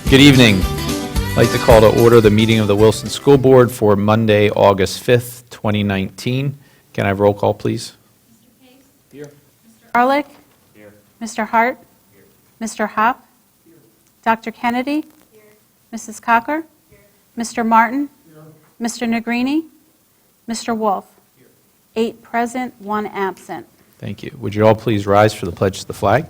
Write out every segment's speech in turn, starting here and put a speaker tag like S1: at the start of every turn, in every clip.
S1: Good evening. I'd like to call to order the meeting of the Wilson School Board for Monday, August 5th, 2019. Can I have roll call, please?
S2: Mr. Case?
S3: Here.
S2: Ehrlich?
S3: Here.
S2: Mr. Hart?
S3: Here.
S2: Mr. Hopp? Dr. Kennedy? Mrs. Cocker? Mr. Martin? Mr. Negrini? Mr. Wolf? 8 present, 1 absent.
S1: Thank you. Would you all please rise for the pledge to the flag?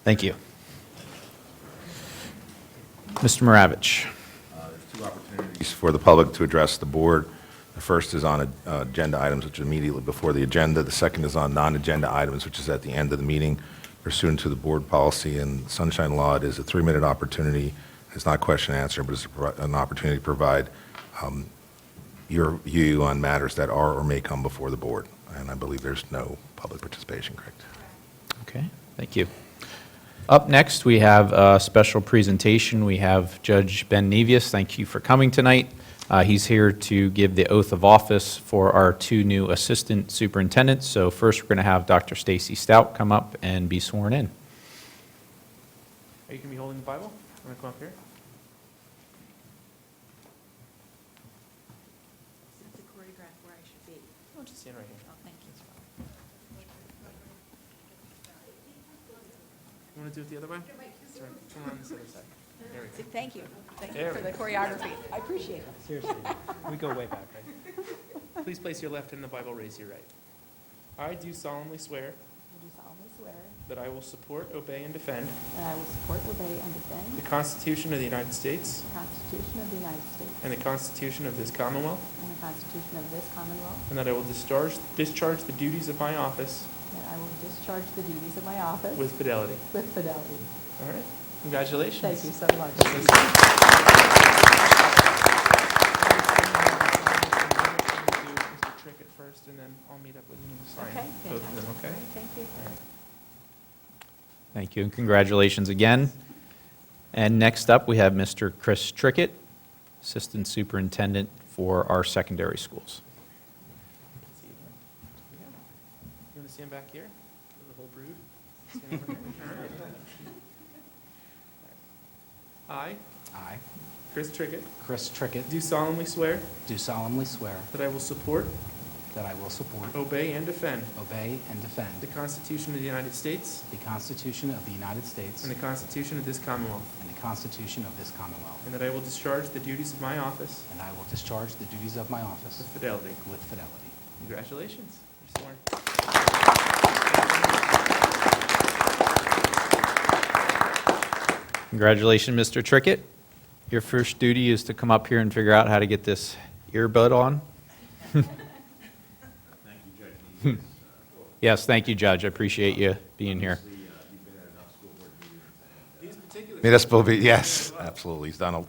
S1: Thank you. Mr. Maravich.
S4: There's two opportunities for the public to address the board. The first is on agenda items, which are immediately before the agenda. The second is on non-agenda items, which is at the end of the meeting. Pursuant to the board policy and sunshine law, it is a 3-minute opportunity. It's not question and answer, but it's an opportunity to provide your view on matters that are or may come before the board. And I believe there's no public participation, correct?
S1: Okay, thank you. Up next, we have a special presentation. We have Judge Ben Nevius. Thank you for coming tonight. He's here to give the oath of office for our 2 new assistant superintendents. So first, we're going to have Dr. Stacy Stout come up and be sworn in.
S3: Are you going to be holding the Bible? Want to come up here?
S5: Is the choreograph where I should be?
S3: Oh, just stand right here.
S5: Oh, thank you.
S3: You want to do it the other way? Turn around this other side. There we go.
S5: Thank you. Thank
S3: There
S5: you for
S3: we
S5: the choreography. I appreciate it.
S6: Seriously, we go way back, right?
S3: Please place your left hand in the Bible, raise your right. I do solemnly swear
S5: I do solemnly swear
S3: that I will support, obey, and defend
S5: that I will support, obey, and defend
S3: the Constitution of the United States
S5: the Constitution of the United States
S3: and the Constitution of this Commonwealth,
S5: and the Constitution of this Commonwealth,
S3: and that I will discharge the duties of my office
S5: that I will discharge the duties of my office
S3: with fidelity.
S5: with fidelity.
S3: All right? Congratulations.
S5: Thank you so much.
S3: Mr. Trickett first, and then I'll meet up with you and sign
S5: Okay,
S3: both of them,
S5: fantastic.
S3: okay?
S5: Thank you.
S1: Thank you, and congratulations again. And next up, we have Mr. Chris Trickett, Assistant Superintendent for our secondary schools.
S3: See you then. Yeah. You want to stand back here? The whole brood? Stand over here. All right.
S6: I,
S3: Chris Trickett,
S6: Chris Trickett,
S3: do solemnly swear
S6: do solemnly swear
S3: that I will support,
S6: that I will support,
S3: obey, and defend
S6: obey, and defend
S3: the Constitution of the United States
S6: the Constitution of the United States
S3: and the Constitution of this Commonwealth,
S6: and the Constitution of this Commonwealth,
S3: and that I will discharge the duties of my office
S6: and I will discharge the duties of my office
S3: with fidelity.
S6: with fidelity.
S3: Congratulations. You're sworn.
S1: Congratulations, Mr. Trickett. Your first duty is to come up here and figure out how to get this earbud on. Yes, thank you, Judge. I appreciate you being here.
S4: Municipal, yes, absolutely. He's done,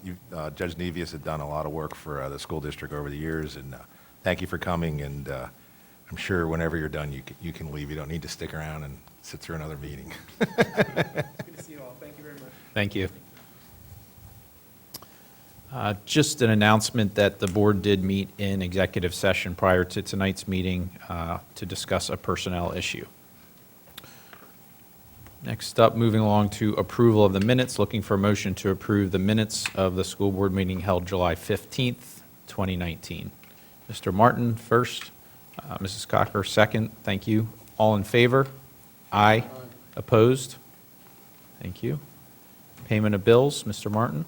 S4: Judge Nevius has done a lot of work for the school district over the years, and thank you for coming, and I'm sure whenever you're done, you can leave. You don't need to stick around and sit through another meeting.
S3: Good to see you all. Thank you very much.
S1: Thank you. Just an announcement that the board did meet in executive session prior to tonight's meeting to discuss a personnel issue. Next up, moving along to approval of the minutes, looking for a motion to approve the minutes of the school board meeting held July 15th, 2019. Mr. Martin first, Mrs. Cocker second. Thank you. All in favor? Aye. Opposed? Thank you. Payment of bills, Mr. Martin.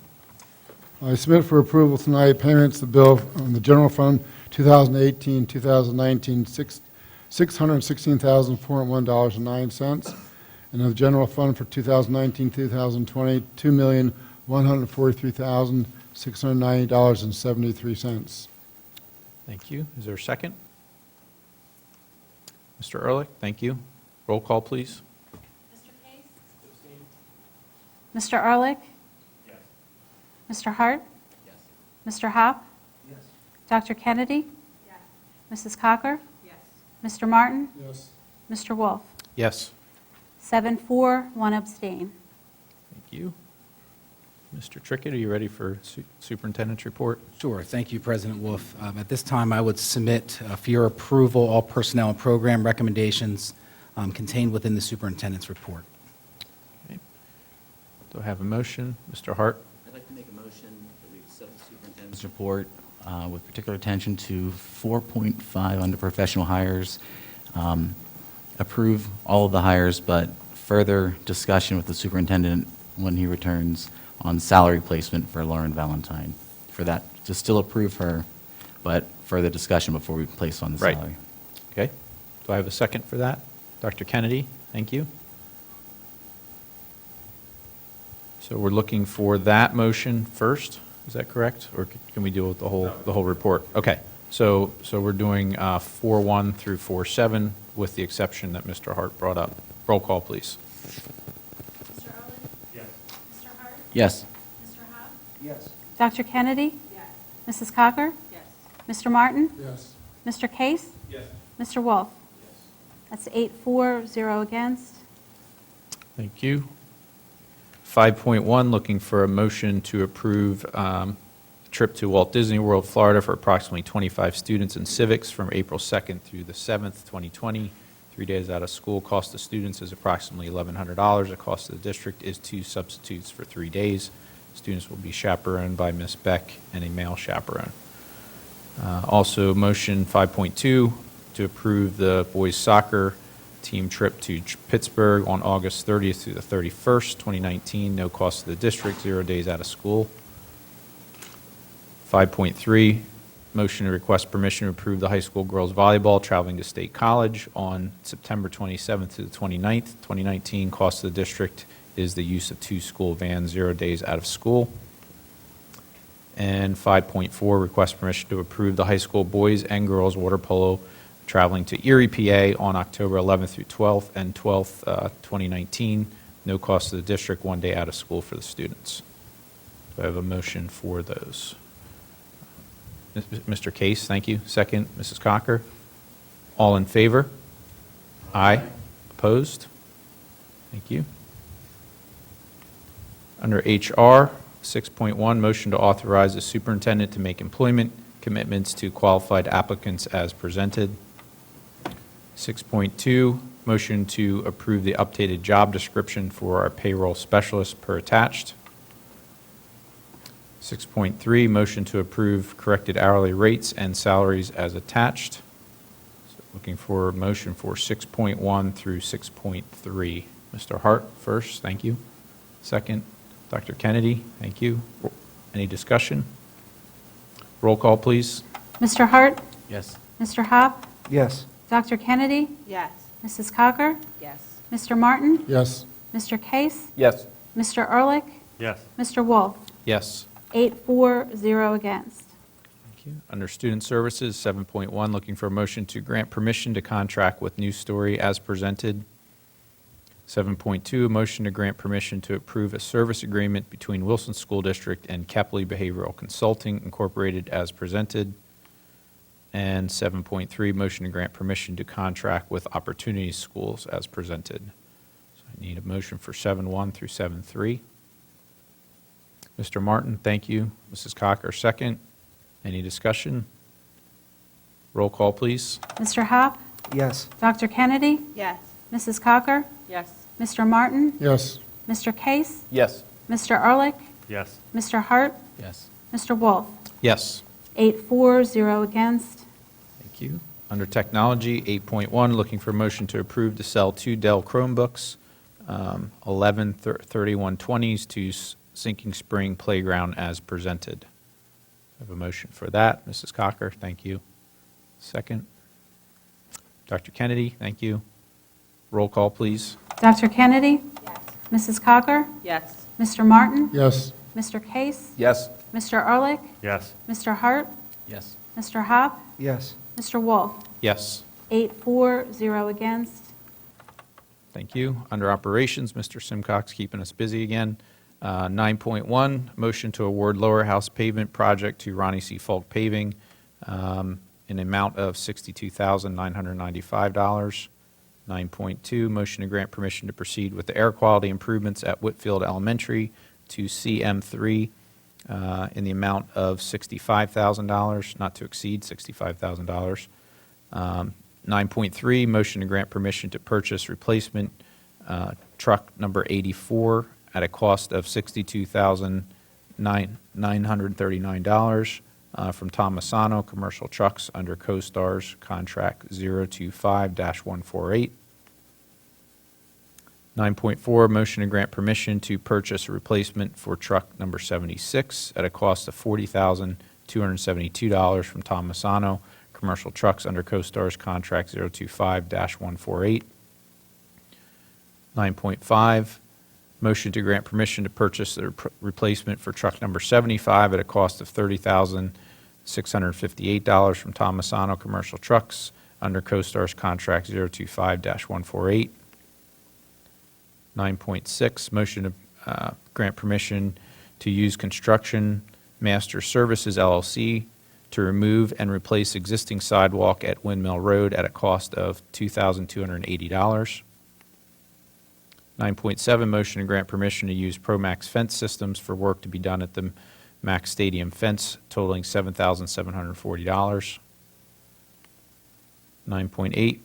S7: I submit for approval tonight payments of bill on the general fund 2018, 2019, $616,401.09, and the general fund for 2019, 2020, $2,143,690.73.
S1: Thank you. Is there a second? Mr. Ehrlich, thank you. Roll call, please.
S2: Mr. Case? Mr. Ehrlich? Mr. Hart?
S3: Yes.
S2: Mr. Hopp?
S3: Yes.
S2: Dr. Kennedy? Mrs. Cocker?
S5: Yes.
S2: Mr. Martin?
S7: Yes.
S2: Mr. Wolf?
S1: Yes.
S2: 7-4, 1 abstain.
S1: Thank you. Mr. Trickett, are you ready for superintendent's report?
S6: Sure. Thank you, President Wolf. At this time, I would submit for your approval all personnel and program recommendations contained within the superintendent's report.
S1: Okay. Do I have a motion? Mr. Hart?
S8: I'd like to make a motion that we accept the superintendent's report with particular attention to 4.5 under professional hires. Approve all of the hires, but further discussion with the superintendent when he returns on salary placement for Lauren Valentine. For that, to still approve her, but further discussion before we place on the
S1: Right.
S8: salary.
S1: Okay. Do I have a second for that? Dr. Kennedy, thank you. So we're looking for that motion first, is that correct? Or can we deal with the whole report? Okay. So we're doing 4.1 through 4.7 with the exception that Mr. Hart brought up. Roll call, please.
S2: Mr. Ehrlich? Yes. Mr. Hart?
S8: Yes.
S2: Mr. Howe?
S6: Yes.
S2: Dr. Kennedy? Yes. Mrs. Cocker?
S5: Yes.
S2: Mr. Martin?
S7: Yes.
S2: Mr. Case?
S3: Yes.
S2: Mr. Wolf? That's 8-4, 0 against.
S1: Thank you. 5.1, looking for a motion to approve a trip to Walt Disney World, Florida for approximately 25 students in civics from April 2nd through the 7th, 2020. 3 days out of school. Cost to students is approximately $1,100. The cost to the district is 2 substitutes for 3 days. Students will be chaperoned by Ms. Beck and a male chaperone. Also, motion 5.2 to approve the boys soccer team trip to Pittsburgh on August 30th through the 31st, 2019. No cost to the district, 0 days out of school. 5.3, motion to request permission to approve the high school girls volleyball traveling to State College on September 27th to the 29th, 2019. Cost to the district is the use of 2 school vans, 0 days out of school. And 5.4, request permission to approve the high school boys and girls water polo traveling to Erie, PA on October 11th through 12th and 12th, 2019. No cost to the district, 1 day out of school for the students. Do I have a motion for those? Mr. Case, thank you. Second, Mrs. Cocker. All in favor? Aye. Opposed? Thank you. Under HR, 6.1, motion to authorize the superintendent to make employment commitments to qualified applicants as presented. 6.2, motion to approve the updated job description for our payroll specialist per attached. 6.3, motion to approve corrected hourly rates and salaries as attached. So looking for a motion for 6.1 through 6.3. Mr. Hart first, thank you. Second, Dr. Kennedy, thank you. Any discussion? Roll call, please.
S2: Mr. Hart?
S8: Yes.
S2: Mr. Hop?
S6: Yes.
S2: Dr. Kennedy?
S5: Yes.
S2: Mrs. Cocker?
S5: Yes.
S2: Mr. Martin?
S7: Yes.
S2: Mr. Case?
S3: Yes.
S2: Mr. Ehrlich?
S3: Yes.
S2: Mr. Wolf?
S1: Yes.
S2: 8-4, 0 against.
S1: Thank you. Under Student Services, 7.1, looking for a motion to grant permission to contract with News Story as presented. 7.2, a motion to grant permission to approve a service agreement between Wilson School District and Kepley Behavioral Consulting Incorporated as presented. And 7.3, motion to grant permission to contract with Opportunity Schools as presented. So I need a motion for 7.1 through 7.3. Mr. Martin, thank you. Mrs. Cocker, second. Any discussion? Roll call, please.
S2: Mr. Hop?
S6: Yes.
S2: Dr. Kennedy?
S5: Yes.
S2: Mrs. Cocker?
S5: Yes.
S2: Mr. Martin?
S7: Yes.
S2: Mr. Case?
S3: Yes.
S2: Mr. Ehrlich?
S3: Yes.
S2: Mr. Hart?
S8: Yes.
S2: Mr. Wolf?
S1: Yes.
S2: 8-4, 0 against.
S1: Thank you. Under Technology, 8.1, looking for a motion to approve to sell 2 Dell Chromebooks, 11 3120s to Sinking Spring Playground as presented. I have a motion for that. Mrs. Cocker, thank you. Second. Dr. Kennedy, thank you. Roll call, please.
S2: Dr. Kennedy?
S5: Yes.
S2: Mrs. Cocker?
S5: Yes.
S2: Mr. Martin?
S7: Yes.
S2: Mr. Case?
S3: Yes.
S2: Mr. Ehrlich?
S3: Yes.
S2: Mr. Hart?
S8: Yes.
S2: Mr. Hop?
S6: Yes.
S2: Mr. Wolf?
S1: Yes.
S2: 8-4, 0 against.
S1: Thank you. Under Operations, Mr. Simcox keeping us busy again. 9.1, motion to award Lower House pavement project to Ronnie C. Falk Paving in an amount of $62,995. 9.2, motion to grant permission to proceed with the air quality improvements at Whitfield Elementary to CM3 in the amount of $65,000, not to exceed $65,000. 9.3, motion to grant permission to purchase replacement truck number 84 at a cost of $62,939 from Tom Masano Commercial Trucks under CoStar's Contract 025-148. 9.4, motion to grant permission to purchase a replacement for truck number 76 at a cost of $40,272 from Tom Masano Commercial Trucks under CoStar's Contract 025-148. 9.5, motion to grant permission to purchase the replacement for truck number 75 at a cost of $30,658 from Tom Masano Commercial Trucks under CoStar's Contract 025-148. 9.6, motion to grant permission to use Construction Master Services LLC to remove and replace existing sidewalk at Windmill Road at a cost of $2,280. 9.7, motion to grant permission to use Promax Fence Systems for work to be done at the Max Stadium fence totaling $7,740. 9.8,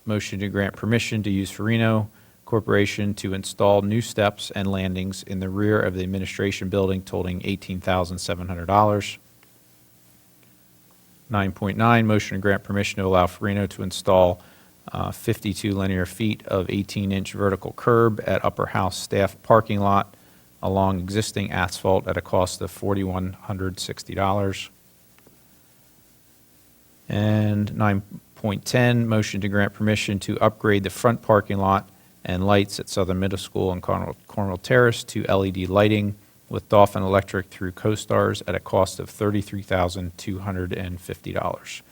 S1: motion to grant permission to use Farino Corporation to install new steps and landings in the rear of the administration building totaling $18,700. 9.9, motion to grant permission to allow Farino to install 52 linear feet of 18-inch vertical curb at Upper House staff parking lot along existing asphalt at a cost of $4,160. And 9.10, motion to grant permission to upgrade the front parking lot and lights at Southern Middle School and Cornwall Terrace to LED lighting with Dolphin Electric through CoStars at a cost of $33,250.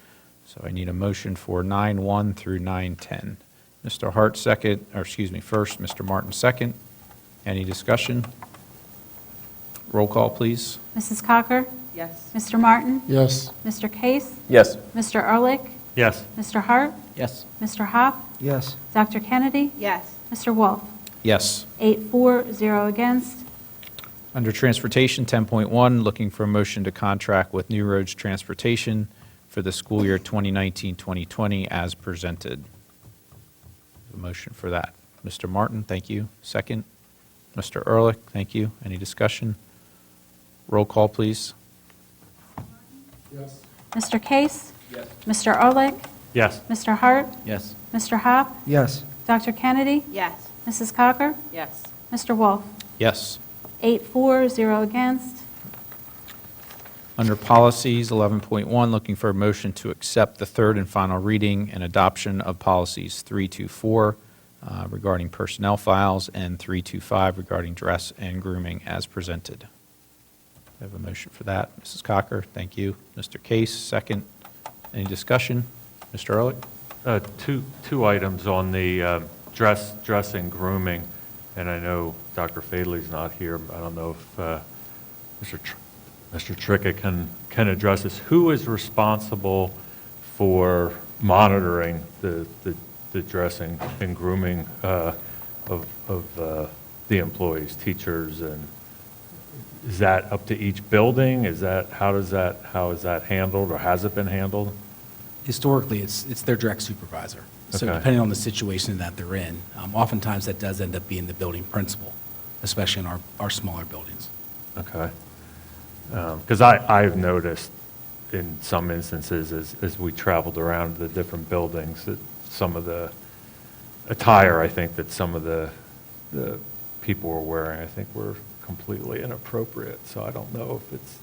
S1: So I need a motion for 9.1 through 9.10. Mr. Hart, second, or excuse me, first, Mr. Martin, second. Any discussion? Roll call, please.
S2: Mrs. Cocker?
S5: Yes.
S2: Mr. Martin?
S7: Yes.
S2: Mr. Case?
S3: Yes.
S2: Mr. Ehrlich?
S3: Yes.
S2: Mr. Hart?
S8: Yes.
S2: Mr. Hop?
S7: Yes.
S2: Dr. Kennedy?
S5: Yes.
S2: Mr. Wolf?
S1: Yes.
S2: 8-4, 0 against.
S1: Under Transportation, 10.1, looking for a motion to contract with New Roads Transportation for the school year 2019-2020 as presented. A motion for that. Mr. Martin, thank you. Second. Mr. Ehrlich, thank you. Any discussion? Roll call, please.
S7: Yes.
S2: Mr. Case? Yes. Mr. Ehrlich?
S3: Yes.
S2: Mr. Hart?
S8: Yes.
S2: Mr. Hop?
S7: Yes.
S2: Dr. Kennedy?
S5: Yes.
S2: Mrs. Cocker?
S5: Yes.
S2: Mr. Wolf?
S1: Yes.
S2: 8-4, 0 against.
S1: Under Policies, 11.1, looking for a motion to accept the third and final reading and adoption of Policies 324 regarding personnel files and 325 regarding dress and grooming as presented. I have a motion for that. Mrs. Cocker, thank you. Mr. Case, second. Any discussion? Mr. Ehrlich?
S9: Two items on the dress and grooming, and I know Dr. Fadley's not here. I don't know if Mr. Tricka can address this. Who is responsible for monitoring the dressing and grooming of the employees, teachers, and is that up to each building? How is that handled, or has it been handled?
S6: Historically, it's their direct supervisor. So
S9: Okay.
S6: depending on the situation that they're in, oftentimes that does end up being the building principal, especially in our smaller buildings.
S9: Okay. Because I've noticed in some instances as we traveled around the different buildings that some of the attire, I think that some of the people were wearing, I think were completely inappropriate. So I don't know if it's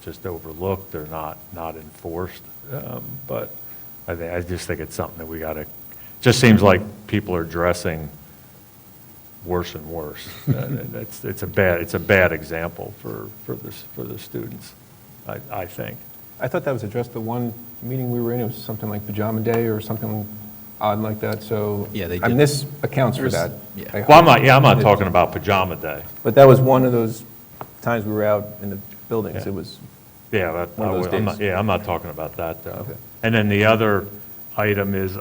S9: just overlooked or not enforced. But I just think it's something that we got to, just seems like people are dressing worse and worse. And it's a bad example for the students, I think.
S10: I thought that was addressed the one meeting we were in. It was something like pajama day or something odd like that. So
S6: Yeah, they
S10: I mean,
S6: did.
S10: this accounts for that.
S6: Yeah.
S10: I
S9: Well,
S10: hope.
S9: I'm not talking about pajama day.
S10: But that was one of those times we were out in the buildings.
S9: Yeah.
S10: It was,
S9: Yeah,
S10: One of those days.
S9: I'm not talking about that, though.
S10: Okay.
S9: And then the other item is,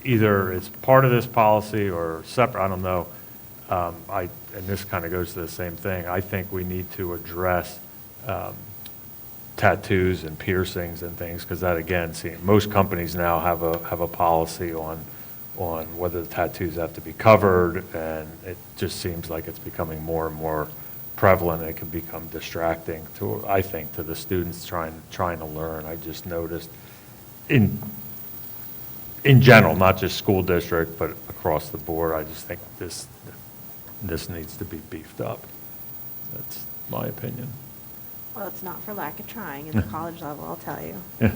S9: either it's part of this policy or separate, I don't know. and this kind of goes to the same thing, I think we need to address tattoos and piercings and things, because that, again, see, most companies now have a policy on whether the tattoos have to be covered, and it just seems like it's becoming more and more prevalent, and it can become distracting to, I think, to the students trying to learn. I just noticed in general, not just school district, but across the board, I just think this needs to be beefed up. That's my opinion.
S11: Well, it's not for lack of trying at the college level, I'll tell you.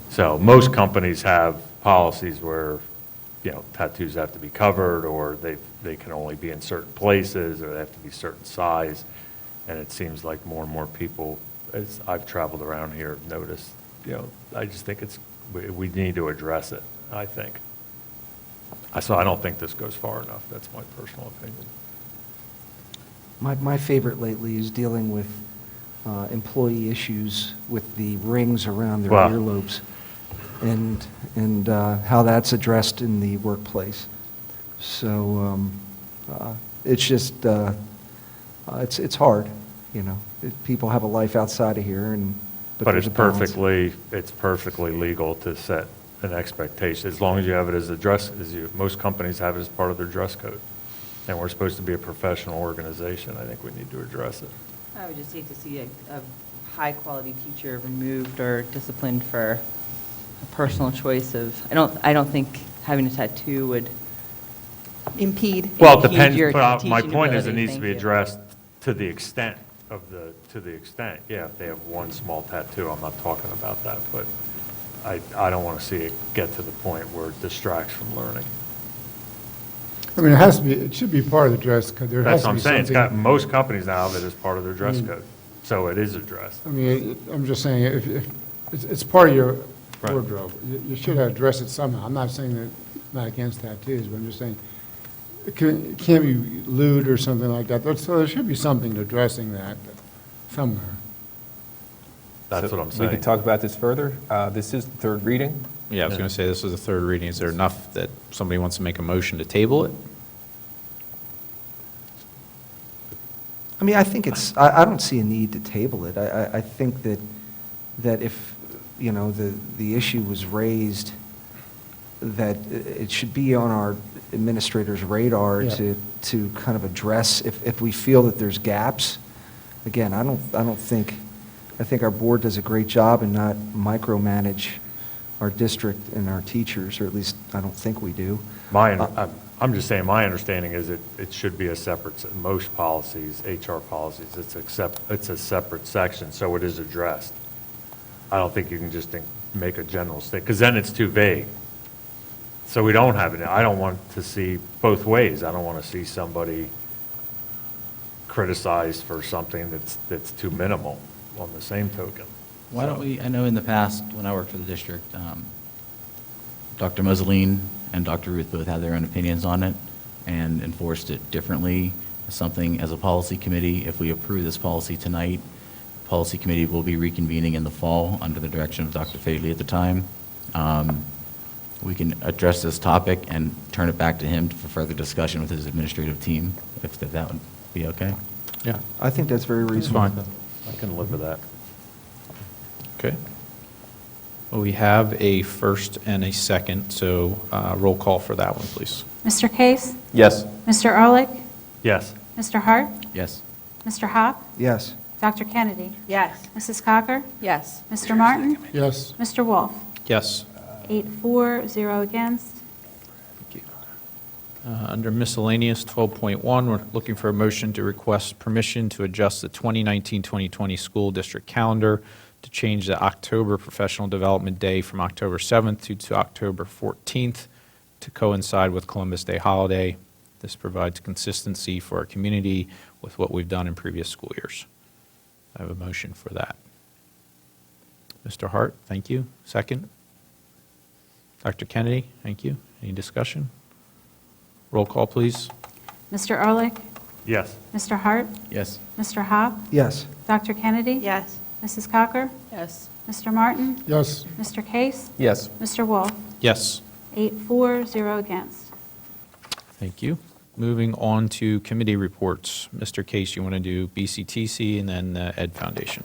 S9: So most companies have policies where, tattoos have to be covered, or they can only be in certain places, or they have to be certain size. And it seems like more and more people, as I've traveled around here, have noticed, I just think we need to address it, I think. So I don't think this goes far enough. That's my personal opinion.
S12: My favorite lately is dealing with employee issues with the rings around their
S9: Wow.
S12: earlobes, and how that's addressed in the workplace. So it's just, it's hard, People have a life outside of here, but
S9: But
S12: there's
S9: it's
S12: a balance.
S9: perfectly legal to set an expectation, as long as you have it as a dress, most companies have it as part of their dress code. And we're supposed to be a professional organization. I think we need to address it.
S13: I would just hate to see a high-quality teacher removed or disciplined for a personal choice of, I don't think having a tattoo would impede
S9: Well, it depends,
S13: your
S9: but my
S13: teaching
S9: point is it
S13: ability.
S9: needs to
S13: Thank
S9: be
S13: you.
S9: addressed to the extent, yeah, if they have one small tattoo, I'm not talking about that, but I don't want to see it get to the point where it distracts from learning.
S7: I mean, it should be part of the dress code. There has
S9: That's
S7: to
S9: what I'm
S7: be
S9: saying,
S7: something.
S9: most companies now have it as part of their dress code, so it is addressed.
S7: I mean, I'm just saying, if it's part of your
S9: Right.
S7: wardrobe, you should address it somehow. I'm not saying that, I'm not against tattoos, but I'm just saying, it can't be lewd or something like that. So there should be something to addressing that somewhere.
S9: That's
S10: So
S9: what I'm
S10: We
S9: saying.
S10: could talk about this further. This is the third reading.
S1: Yeah, I was going to say, this is the third reading. Is there enough that somebody wants to make a motion to table it?
S12: I mean, I think I don't see a need to table it. I think that if, the issue was raised, that it should be on our administrator's radar
S7: Yeah.
S12: to kind of address if we feel that there's gaps. Again, I think our board does a great job in not micromanage our district and our teachers, or at least I don't think we do.
S9: I'm just saying, my understanding is it should be a separate, most policies, HR policies, it's a separate section, so it is addressed. I don't think you can just make a general statement, because then it's too vague. So we don't have it. I don't want to see both ways. I don't want to see somebody criticized for something that's too minimal on the same token.
S8: Why don't we, I know in the past, when I worked for the district, Dr. Mussolini and Dr. Ruth both had their own opinions on it and enforced it differently. Something as a policy committee, if we approve this policy tonight, policy committee will be reconvening in the fall under the direction of Dr. Fadley at the time. We can address this topic and turn it back to him for further discussion with his administrative team, if that would be okay.
S1: Yeah.
S12: I think that's very
S1: That's
S12: reasonable.
S1: fine.
S9: I can live with that.
S1: Okay. Well, we have a first and a second, so roll call for that one, please.
S2: Mr. Case?
S10: Yes.
S2: Mr. Ehrlich?
S9: Yes.
S2: Mr. Hart?
S8: Yes.
S2: Mr. Hop?
S12: Yes.
S2: Dr. Kennedy?
S11: Yes.
S2: Mrs. Cocker?
S13: Yes.
S2: Mr. Martin?
S7: Yes.
S2: Mr. Wolf?
S1: Yes.
S2: 8-4, 0 against.
S1: Under miscellaneous 12.1, we're looking for a motion to request permission to adjust the 2019-2020 school district calendar to change the October professional development day from October 7th to October 14th to coincide with Columbus Day holiday. This provides consistency for our community with what we've done in previous school years. I have a motion for that. Mr. Hart, thank you. Second. Dr. Kennedy, thank you. Any discussion? Roll call, please.
S2: Mr. Ehrlich?
S9: Yes.
S2: Mr. Hart?
S8: Yes.
S2: Mr. Hop?
S12: Yes.
S2: Dr. Kennedy?
S11: Yes.
S2: Mrs. Cocker?
S13: Yes.
S2: Mr. Martin?
S7: Yes.
S2: Mr. Case?
S10: Yes.
S2: Mr. Wolf?
S1: Yes.
S2: 8-4, 0 against.
S1: Thank you. moving on to committee reports. Mr. Case, you want to do BCTC and then Ed Foundation?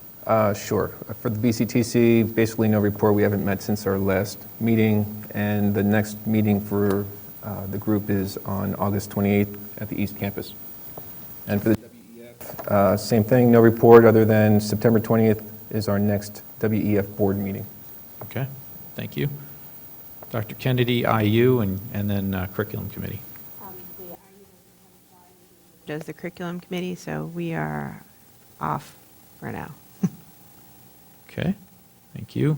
S10: Sure. For the BCTC, basically no report. We haven't met since our last meeting, and the next meeting for the group is on August 28th at the East Campus. And for the WEF, same thing, no report other than September 20th is our next WEF board meeting.
S1: Okay, thank you. Dr. Kennedy, IU, and then Curriculum Committee.
S11: Does the curriculum committee, so we are off for now.
S1: Okay, thank you.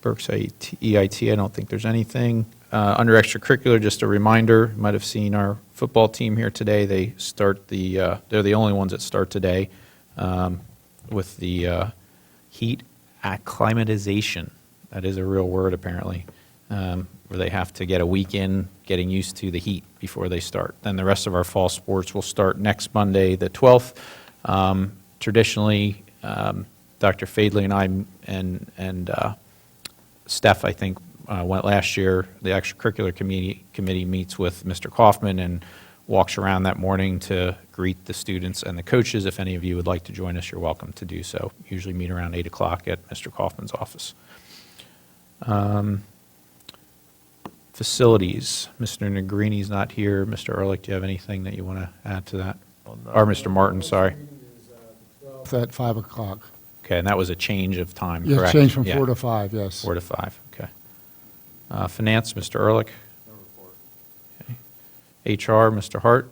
S1: Berks EIT, I don't think there's anything. Under extracurricular, just a reminder, you might have seen our football team here today. They start they're the only ones that start today with the heat acclimatization. That is a real word, apparently, where they have to get a week in getting used to the heat before they start. Then the rest of our fall sports will start next Monday, the 12th. Traditionally, Dr. Fadley and I and Steph, I think, went last year. The extracurricular committee meets with Mr. Kaufman and walks around that morning to greet the students and the coaches. If any of you would like to join us, you're welcome to do so. Usually meet around 8 o'clock at Mr. Kaufman's office. Facilities, Mr. Negrini's not here. Mr. Ehrlich, do you have anything that you want to add to that? Or Mr. Martin, sorry.
S7: At 5 o'clock.
S1: Okay, and that was a change of time,
S7: Yes,
S1: correct?
S7: change from
S1: Yeah.
S7: 4 to 5, yes.
S1: 4 to 5, okay. Finance, Mr. Ehrlich? No report. Okay. HR, Mr. Hart?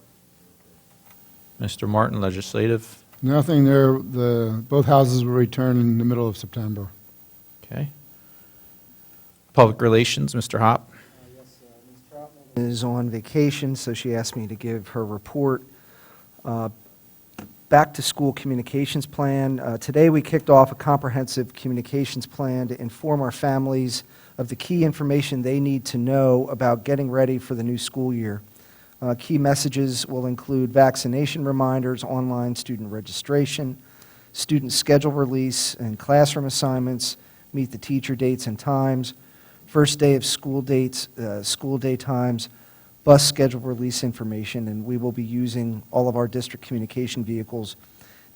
S1: Mr. Martin, Legislative?
S7: Nothing there. Both houses will return in the middle of September.
S1: Okay. Public Relations, Mr. Hopp?
S12: Is on vacation, so she asked me to give her report. Back to school communications plan. Today we kicked off a comprehensive communications plan to inform our families of the key information they need to know about getting ready for the new school year. Key messages will include vaccination reminders, online student registration, student schedule release and classroom assignments, meet the teacher dates and times, first day of school dates, school day times, bus schedule release information, and we will be using all of our district communication vehicles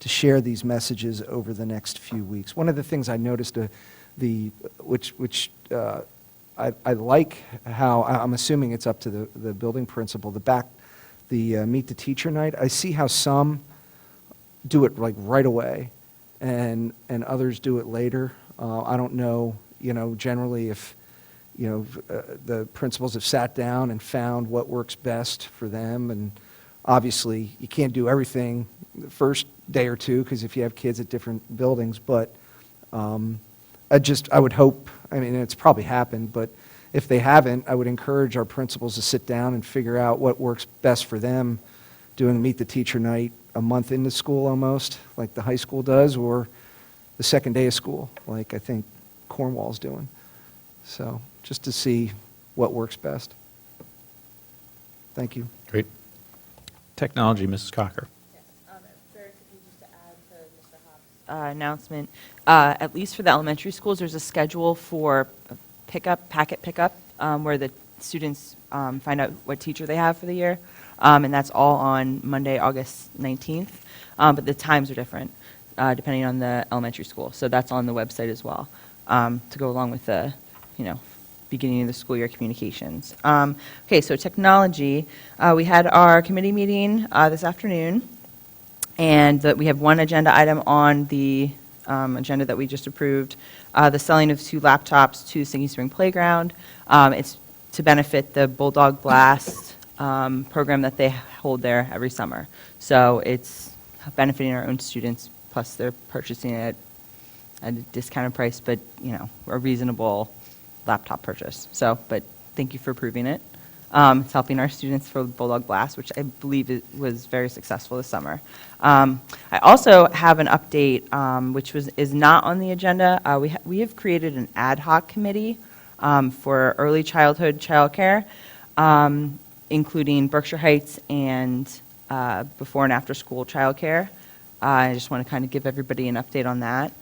S12: to share these messages over the next few weeks. One of the things I noticed, which I like how, I'm assuming it's up to the building principal, the Meet the Teacher night, I see how some do it like right away and others do it later. I don't know, generally if, the principals have sat down and found what works best for them. And obviously, you can't do everything the first day or two, because if you have kids at different buildings. But I would hope, it's probably happened, but if they haven't, I would encourage our principals to sit down and figure out what works best for them, doing Meet the Teacher night a month into school almost, like the high school does, or the second day of school, like I think Cornwall's doing. So just to see what works best. Thank you.
S1: Great. Technology, Mrs. Cocker.
S13: Very quickly, just to add to Mr. Hopp's announcement, at least for the elementary schools, there's a schedule for packet pickup, where the students find out what teacher they have for the year, and that's all on Monday, August 19th, but the times are different depending on the elementary school, so that's on the website as well, to go along with the, beginning of the school year communications. Okay, so technology, we had our committee meeting this afternoon, and we have one agenda item on the agenda that we just approved, the selling of 2 laptops to Sinking Spring Playground. It's to benefit the Bulldog Blast program that they hold there every summer. So it's benefiting our own students, plus they're purchasing it at a discounted price, but, a reasonable laptop purchase. So, but thank you for approving it. It's helping our students for Bulldog Blast, which I believe was very successful this summer. I also have an update, which is not on the agenda. We have created an ad hoc committee for early childhood childcare, including Berkshire Heights and before and after school childcare. I just want to kind of give everybody an update on that.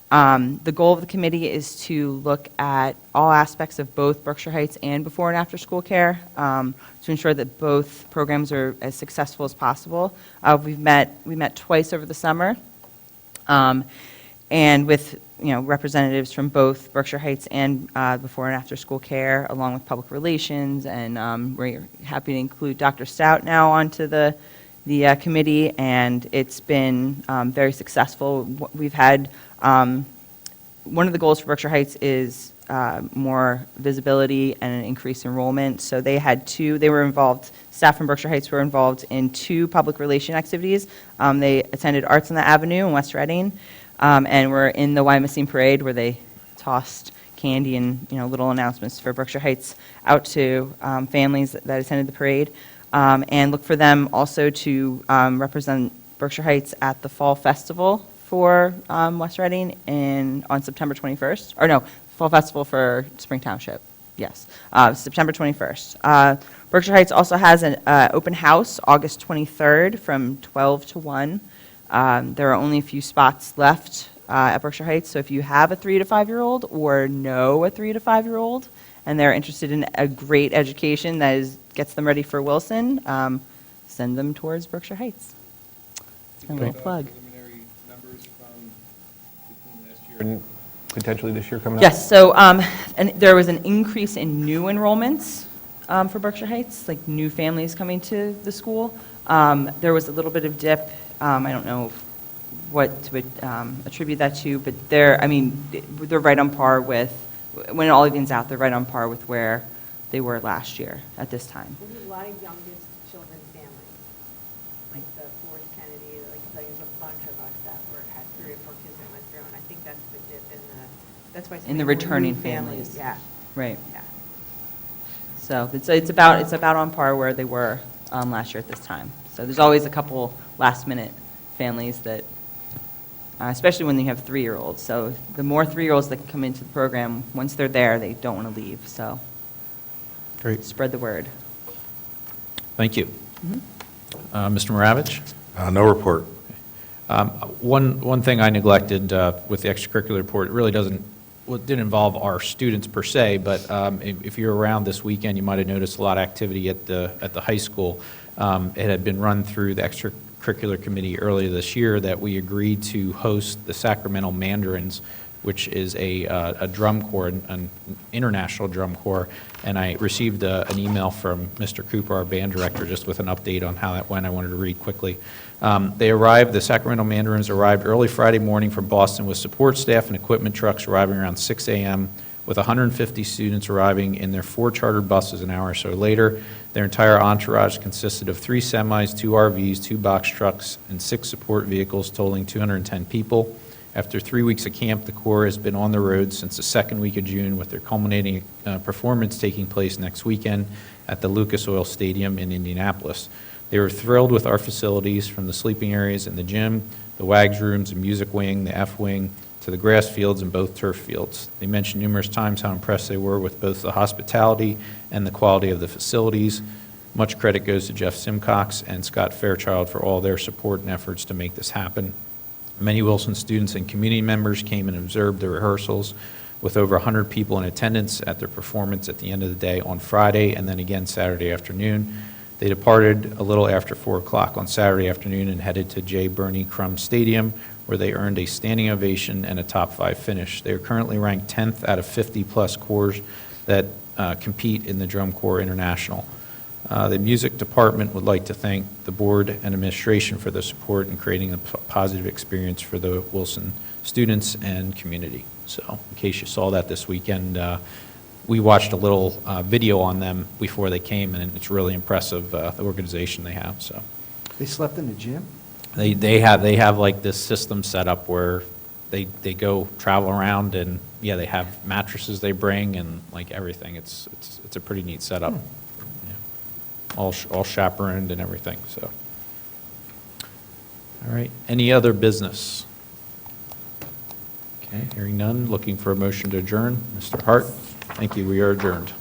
S13: The goal of the committee is to look at all aspects of both Berkshire Heights and before and after school care to ensure that both programs are as successful as possible. We met twice over the summer, and with representatives from both Berkshire Heights and before and after school care, along with public relations, and we're happy to include Dr. Stout now onto the committee, and it's been very successful. We've had one of the goals for Berkshire Heights is more visibility and an increased enrollment. So they were involved, staff from Berkshire Heights were involved in 2 public relation activities. They attended Arts on the Avenue in West Reading, and were in the Wyomissing Parade where they tossed candy and little announcements for Berkshire Heights out to families that attended the parade. And look for them also to represent Berkshire Heights at the Fall Festival for West Reading on September 21st. Or no, Fall Festival for Spring Township. Yes, September 21st. Berkshire Heights also has an open house August 23rd from 12 to 1. There are only a few spots left at Berkshire Heights, so if you have a 3 to 5-year-old or know a 3 to 5-year-old and they're interested in a great education that gets them ready for Wilson, send them towards Berkshire Heights. A little plug.
S10: Preliminary numbers from between last year and potentially this year coming up?
S13: Yes, so and there was an increase in new enrollments for Berkshire Heights, like new families coming to the school. There was a little bit of dip. I don't know what to attribute that to, but they're right on par with, when it all evens out, they're right on par with where they were last year at this time.
S5: There's a lot of youngest children families, like the Forest Kennedy, there's a bunch of us that had 3 or 4 kids that went through, and I think that's the dip that's why.
S13: In the returning families.
S5: Yeah.
S13: Right.
S5: Yeah.
S13: So it's about on par where they were last year at this time. So there's always a couple last-minute families that, especially when you have 3-year-olds. So the more 3-year-olds that come into the program, once they're there, they don't want to leave. So
S1: Great.
S13: spread the word.
S1: Thank you. Mr. Maravich?
S4: No report.
S1: One thing I neglected with the extracurricular report, it really didn't involve our students per se, but if you're around this weekend, you might have noticed a lot of activity at the high school. It had been run through the extracurricular committee earlier this year that we agreed to host the Sacramento Mandarins, which is a drum corps, an international drum corps, and I received an email from Mr. Cooper, our band director, just with an update on how that went. I wanted to read quickly. The Sacramento Mandarins arrived early Friday morning from Boston with support staff and equipment trucks arriving around 6 a.m., with 150 students arriving in their 4 chartered buses an hour or so later. Their entire entourage consisted of 3 semis, 2 RVs, 2 box trucks, and 6 support vehicles totaling 210 people. After 3 weeks of camp, the Corps has been on the road since the second week of June, with their culminating performance taking place next weekend at the Lucas Oil Stadium in Indianapolis. They were thrilled with our facilities, from the sleeping areas in the gym, the WAGS rooms, the music wing, the F wing, to the grass fields and both turf fields. They mentioned numerous times how impressed they were with both the hospitality and the quality of the facilities. Much credit goes to Jeff Simcox and Scott Fairchild for all their support and efforts to make this happen. Many Wilson students and community members came and observed the rehearsals, with over 100 people in attendance at their performance at the end of the day on Friday and then again Saturday afternoon. They departed a little after 4 o'clock on Saturday afternoon and headed to J. Bernie Crum Stadium, where they earned a standing ovation and a top 5 finish. They are currently ranked 10th out of 50-plus corps that compete in the Drum Corps International. The music department would like to thank the board and administration for their support in creating a positive experience for the Wilson students and community. So in case you saw that this weekend, we watched a little video on them before they came, and it's really impressive, the organization they have. So
S12: They slept in the gym?
S1: they have like this system set up where they go travel around, and yeah, they have mattresses they bring and like everything. It's a pretty neat setup. Yeah. All chaperoned and everything. So, all right. Any other business? Okay. Hearing none. Looking for a motion to adjourn. Mr. Hart. Thank you. We are adjourned.